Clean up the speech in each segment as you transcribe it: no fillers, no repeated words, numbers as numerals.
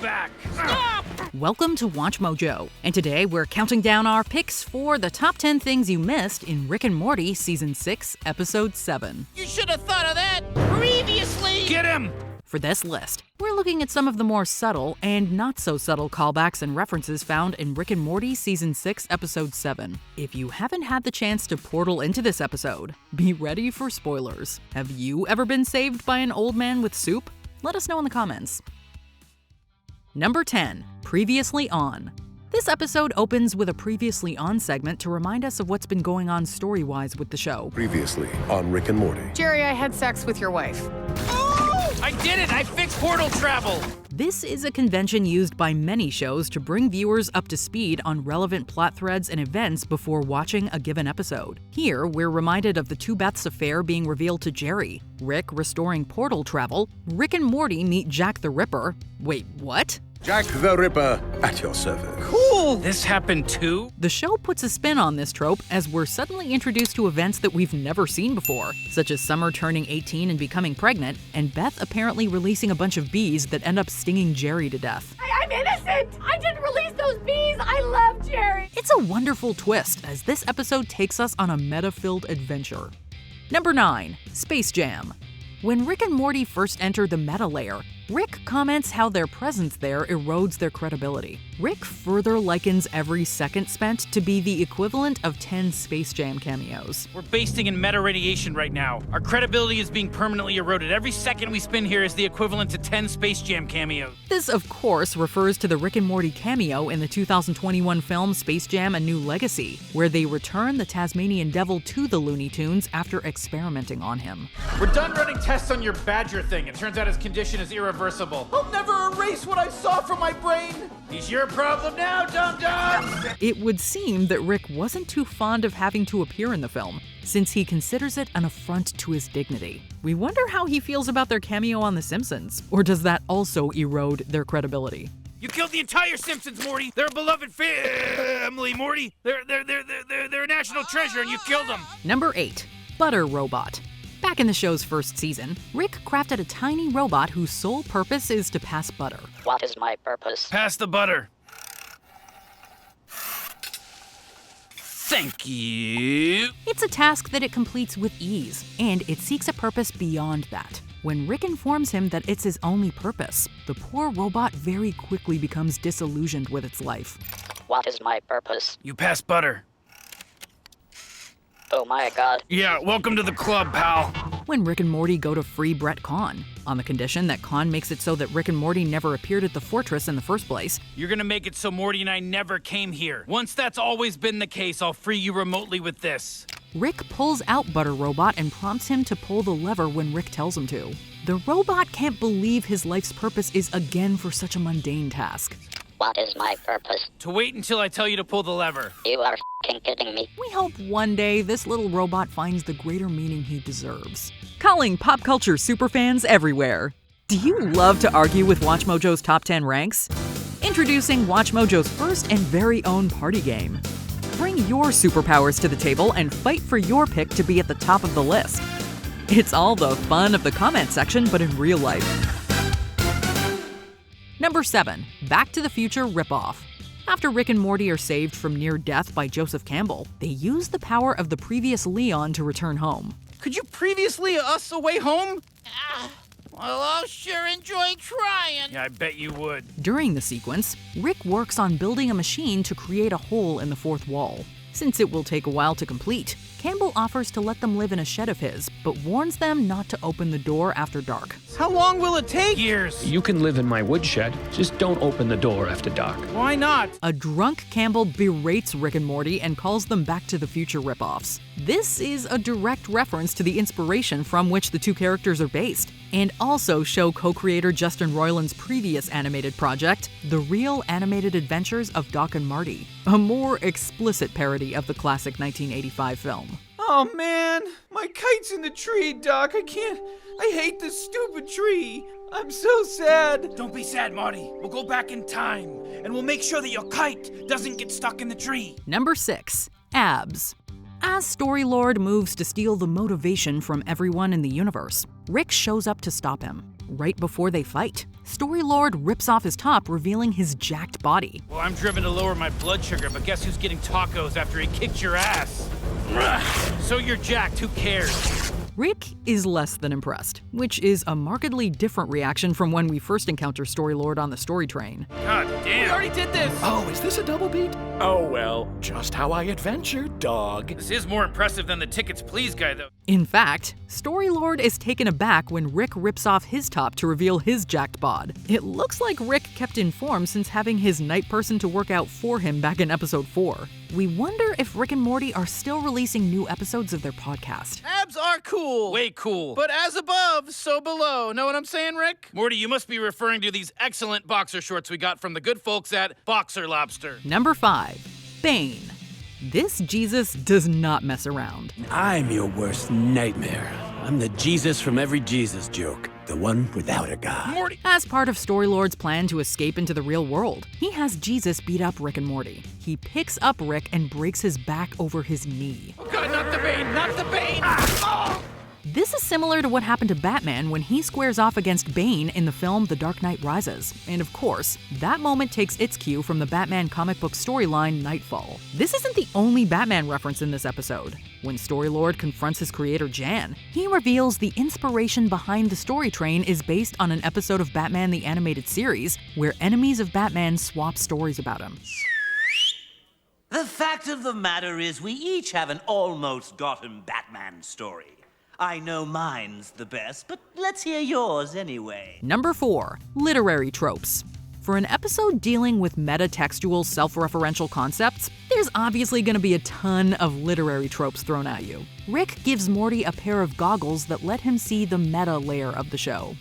back. Stop! Welcome to Watch Mojo, and today we're counting down our picks for the top 10 things you missed in Rick and Morty Season 6, Episode 7. You should have thought of that previously! Get him! For this list, we're looking at some of the more subtle and not so subtle callbacks and references found in Rick and Morty Season 6, Episode 7. If you haven't had the chance to portal into this episode, be ready for spoilers. Have you ever been saved by an old man with soup? Let us know in the comments. Number 10. Previously On. This episode opens with a Previously On segment to remind us of what's been going on story-wise with the show. Previously on Rick and Morty. Jerry, I had sex with your wife. I did it! I fixed portal travel! This is a convention used by many shows to bring viewers up to speed on relevant plot threads and events before watching a given episode. Here, we're reminded of the Two Beth's affair being revealed to Jerry, Rick restoring portal travel, Rick and Morty meet Jack the Ripper. Wait, what? Jack the Ripper at your service. Cool! This happened too? The show puts a spin on this trope as we're suddenly introduced to events that we've never seen before, such as Summer turning 18 and becoming pregnant, and Beth apparently releasing a bunch of bees that end up stinging Jerry to death. I'm innocent! I didn't release those bees! I love Jerry! It's a wonderful twist as this episode takes us on a meta-filled adventure. Number 9. Space Jam. When Rick and Morty first enter the meta layer, Rick comments how their presence there erodes their credibility. Rick further likens every second spent to be the equivalent of 10 Space Jam cameos. We're basting in meta radiation right now. Our credibility is being permanently eroded. Every second we spend here is the equivalent to 10 Space Jam cameos. This, of course, refers to the Rick and Morty cameo in the 2021 film Space Jam: A New Legacy, where they return the Tasmanian Devil to the Looney Tunes after experimenting on him. We're done running tests on your Badger thing. It turns out his condition is irreversible. I'll never erase what I saw from my brain. He's your problem now, dum-dum! It would seem that Rick wasn't too fond of having to appear in the film, since he considers it an affront to his dignity. We wonder how he feels about their cameo on The Simpsons, or does that also erode their credibility? You killed the entire Simpsons, Morty! They're a beloved family, Morty! They're a national treasure and you killed them! Number 8. Butter Robot. Back in the show's first season, Rick crafted a tiny robot whose sole purpose is to pass butter. What is my purpose? Pass the butter. Thank you. It's a task that it completes with ease, and it seeks a purpose beyond that. When Rick informs him that it's his only purpose, the poor robot very quickly becomes disillusioned with its life. What is my purpose? You pass butter. Oh my god. Yeah, welcome to the club, pal. When Rick and Morty go to free Brett Kahn, on the condition that Kahn makes it so that Rick and Morty never appeared at the fortress in the first place. You're gonna make it so Morty and I never came here. Once that's always been the case, I'll free you remotely with this. Rick pulls out Butter Robot and prompts him to pull the lever when Rick tells him to. The robot can't believe his life's purpose is again for such a mundane task. What is my purpose? To wait until I tell you to pull the lever. You are f***ing kidding me. We hope one day this little robot finds the greater meaning he deserves. Calling pop culture superfans everywhere. Do you love to argue with WatchMojo's top 10 ranks? Introducing WatchMojo's first and very own party game. Bring your superpowers to the table and fight for your pick to be at the top of the list. It's all the fun of the comment section, but in real life. Number 7. Back to the Future Ripoff. After Rick and Morty are saved from near death by Joseph Campbell, they use the power of the previous Leon to return home. Could you previously us away home? Well, I'll sure enjoy trying. Yeah, I bet you would. During the sequence, Rick works on building a machine to create a hole in the fourth wall. Since it will take a while to complete, Campbell offers to let them live in a shed of his, but warns them not to open the door after dark. How long will it take? Years. You can live in my woodshed. Just don't open the door after dark. Why not? A drunk Campbell berates Rick and Morty and calls them Back to the Future ripoffs. This is a direct reference to the inspiration from which the two characters are based, and also show co-creator Justin Roiland's previous animated project, The Real Animated Adventures of Doc and Marty, a more explicit parody of the classic 1985 film. Oh man, my kite's in the tree, Doc. I hate this stupid tree. I'm so sad. Don't be sad, Marty. We'll go back in time, and we'll make sure that your kite doesn't get stuck in the tree. Number 6. Abs. As Storylord moves to steal the motivation from everyone in the universe, Rick shows up to stop him. right before they fight. Story-Lord rips off his top, revealing his jacked body. Well, I'm driven to lower my blood sugar, but guess who's getting tacos after he kicked your ass? So you're jacked, who cares? Rick is less than impressed, which is a markedly different reaction from when we first encounter Story-Lord on the story train. God damn. We already did this! Oh, is this a double beat? Oh well, just how I adventured, dog. This is more impressive than the tickets please guy, though. In fact, Story-Lord is taken aback when Rick rips off his top to reveal his jacked bod. It looks like Rick kept in form since having his night person to work out for him back in episode 4. We wonder if Rick and Morty are still releasing new episodes of their podcast. Abs are cool. Way cool. But as above, so below. Know what I'm saying, Rick? Morty, you must be referring to these excellent boxer shorts we got from the good folks at Boxer Lobster. Number 5. Bane. This Jesus does not mess around. I'm your worst nightmare. I'm the Jesus from every Jesus joke. The one without a God. Morty! As part of Story-Lord's plan to escape into the real world, he has Jesus beat up Rick and Morty. He picks up Rick and breaks his back over his knee. Oh God, not the Bane! Not the Bane! Oh! This is similar to what happened to Batman when he squares off against Bane in the film The Dark Knight Rises. And of course, that moment takes its cue from the Batman comic book storyline Nightfall. This isn't the only Batman reference in this episode. When Story-Lord confronts his creator Jan, he reveals the inspiration behind the story train is based on an episode of Batman the Animated Series where enemies of Batman swap stories about him. The fact of the matter is we each have an almost Gotham Batman story. I know mine's the best, but let's hear yours anyway. Number 4. Literary tropes. For an episode dealing with metatextual, self-referential concepts, there's obviously going to be a ton of literary tropes thrown at you. Rick gives Morty a pair of goggles that let him see the meta layer of the show.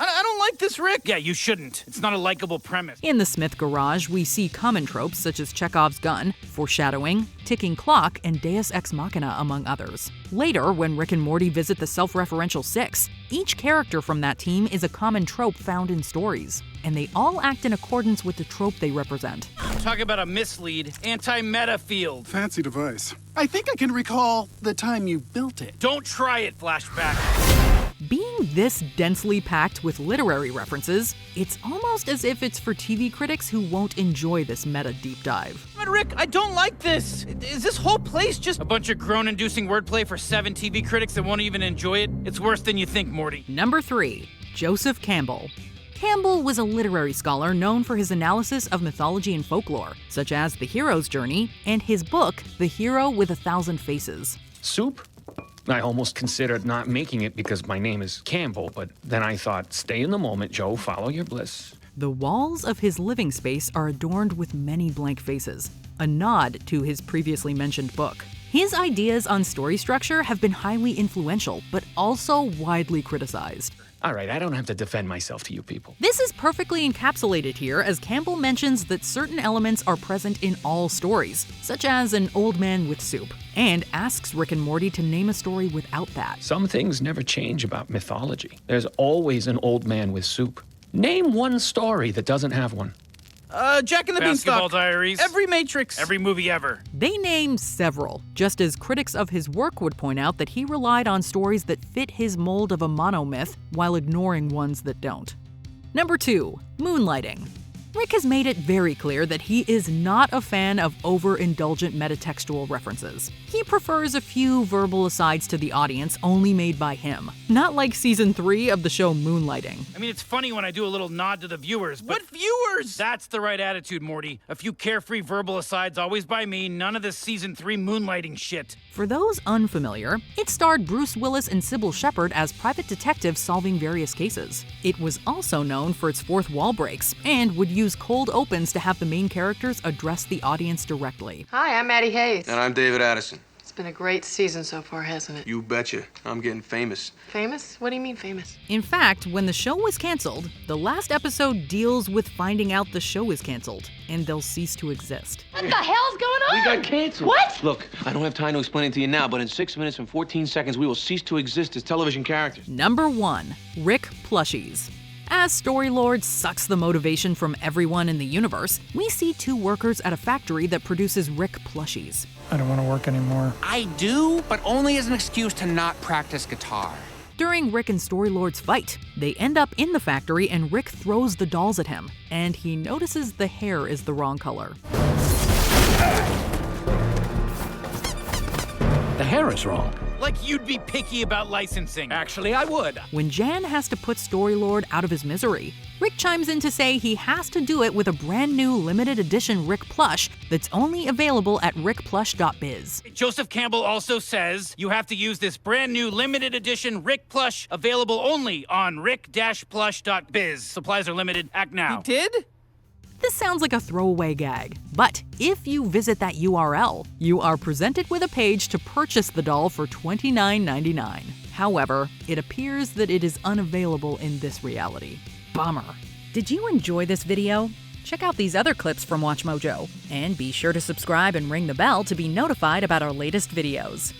I don't like this, Rick. Yeah, you shouldn't. It's not a likable premise. In the Smith garage, we see common tropes such as Chekhov's gun, foreshadowing, ticking clock, and Deus Ex Machina, among others. Later, when Rick and Morty visit the self-referential Six, each character from that team is a common trope found in stories, and they all act in accordance with the trope they represent. Talk about a mislead, anti-meta field. Fancy device. I think I can recall the time you built it. Don't try it, flashback. Being this densely packed with literary references, it's almost as if it's for TV critics who won't enjoy this meta deep dive. But Rick, I don't like this. Is this whole place just A bunch of groan-inducing wordplay for 7 TV critics that won't even enjoy it? It's worse than you think, Morty. Number 3. Joseph Campbell. Campbell was a literary scholar known for his analysis of mythology and folklore, such as The Hero's Journey and his book, The Hero with a Thousand Faces. Soup? I almost considered not making it because my name is Campbell, but then I thought, stay in the moment, Joe, follow your bliss. The walls of his living space are adorned with many blank faces, a nod to his previously mentioned book. His ideas on story structure have been highly influential, but also widely criticized. All right, I don't have to defend myself to you people. This is perfectly encapsulated here as Campbell mentions that certain elements are present in all stories, such as an old man with soup, and asks Rick and Morty to name a story without that. Some things never change about mythology. There's always an old man with soup. Name one story that doesn't have one. Jack and the Basketball Beanstalk. Diaries. Every Matrix. Every movie ever. They name several, just as critics of his work would point out that he relied on stories that fit his mold of a monomyth while ignoring ones that don't. Number 2. Moonlighting. Rick has made it very clear that he is not a fan of overindulgent metatextual references. He prefers a few verbal asides to the audience only made by him, not like season 3 of the show Moonlighting. I mean, it's funny when I do a little nod to the viewers, but What viewers? that's the right attitude, Morty. A few carefree verbal asides always by me, none of this season 3 moonlighting shit. For those unfamiliar, it starred Bruce Willis and Sybil Shepherd as private detectives solving various cases. It was also known for its fourth wall breaks, and would use cold opens to have the main characters address the audience directly. Hi, I'm Maddie Hayes. And I'm David Addison. It's been a great season so far, hasn't it? You betcha. I'm getting famous. Famous? What do you mean famous? In fact, when the show was canceled, the last episode deals with finding out the show is canceled, and they'll cease to exist. What the hell's going on? We got canceled. What? Look, I don't have time to explain it to you now, but in 6 minutes and 14 seconds, we will cease to exist as television characters. Number 1. Rick Plushies. As Story-Lord sucks the motivation from everyone in the universe, we see 2 workers at a factory that produces Rick plushies. I don't want to work anymore. I do, but only as an excuse to not practice guitar. During Rick and Storylord's fight, they end up in the factory and Rick throws the dolls at him, and he notices the hair is the wrong color. The hair is wrong. Like you'd be picky about licensing. Actually, I would. When Jan has to put Storylord out of his misery, Rick chimes in to say he has to do it with a brand new limited edition Rick plush that's only available at rickplush.biz. Joseph Campbell also says you have to use this brand new limited edition Rick plush available only on rick-plush.biz. Supplies are limited. Act now. He did? This sounds like a throwaway gag, but if you visit that URL, you are presented with a page to purchase the doll for $29.99. However, it appears that it is unavailable in this reality. Bummer. Did you enjoy this video? Check out these other clips from WatchMojo, and be sure to subscribe and ring the bell to be notified about our latest videos.